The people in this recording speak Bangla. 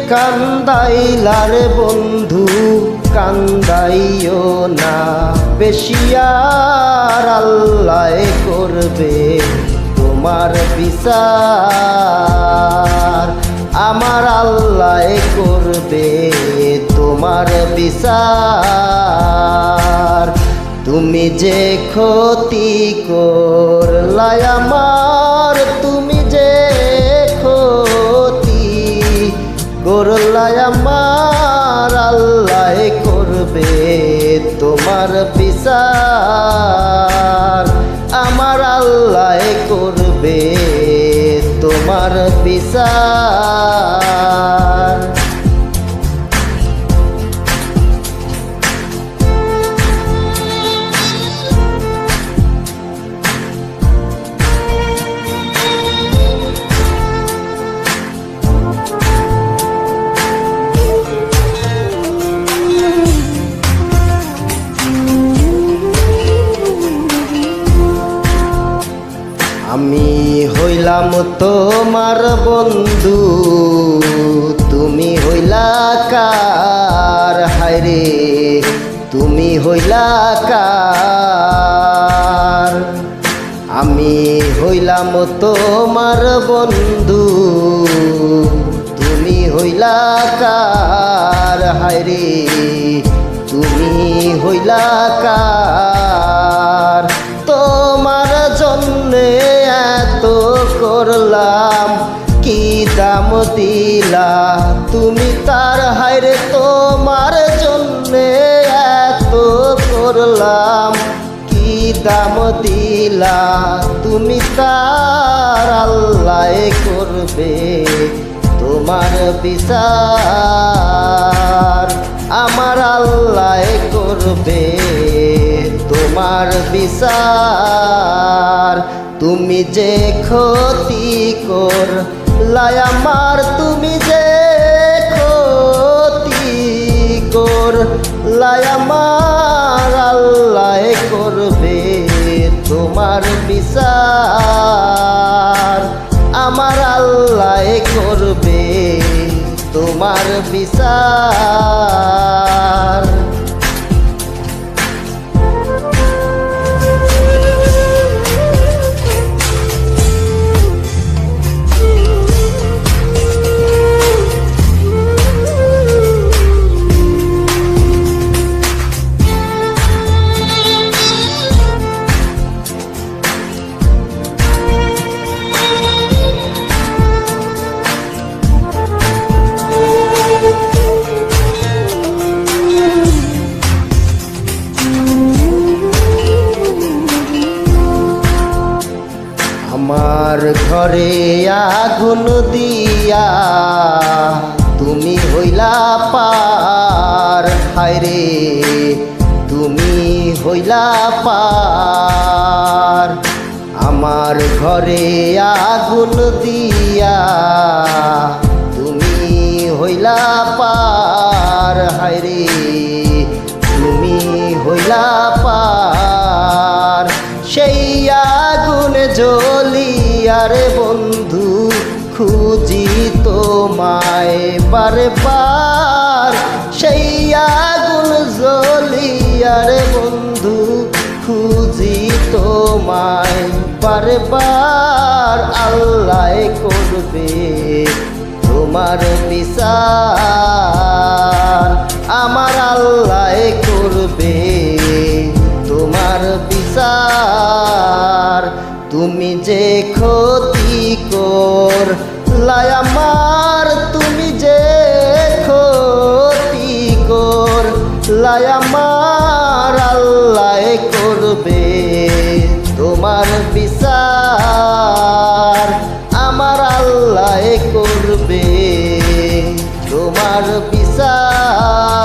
কান্দাইলারে বন্ধু কান্দাইও না বেশি আর আল্লাহ করবে তোমার বিচার আমার আল্লাহ করবে তোমার বিচার তুমি যে ক্ষতি করলাই আমার তুমি যে ক্ষতি করলাই আমার আল্লাহ করবে তোমার বিচার আমার আল্লাহ করবে তোমার বিচার আমি হইলাম তোমার বন্ধু তুমি হইলা কার হায়রে তুমি হইলা কার আমি হইলাম তোমার বন্ধু তুমি হইলা কার হায়রে তুমি হইলা কার তোমার জন্যে এত করলাম কি দাম দিলা তুমি তার হায়রে তোমার জন্যে এত করলাম কি দাম দিলা তুমি তার আল্লাহ করবে তোমার বিচার আমার আল্লাহ করবে তোমার বিচার তুমি যে ক্ষতি করলাই আমার তুমি যে ক্ষতি করলাই আমার আল্লাহ করবে তোমার বিচার আমার আল্লাহ করবে তোমার বিচার আমার ঘরে আগুন দিয়া তুমি হইলা পার হায়রে তুমি হইলা পার আমার ঘরে আগুন দিয়া তুমি হইলা পার হায়রে তুমি হইলা পার সেই আগুন জ্বলিয়ারে বন্ধু খুঁজি তোমায় বারে বার সেই আগুন জ্বলিয়ারে বন্ধু খুঁজি তোমায় বারে বার আল্লাহ করবে তোমার বিচার আমার আল্লাহ করবে তোমার বিচার তুমি যে ক্ষতি করলাই আমার তুমি যে ক্ষতি করলাই আমার আল্লাহ করবে তোমার বিচার আমার আল্লাহ করবে তোমার বিচার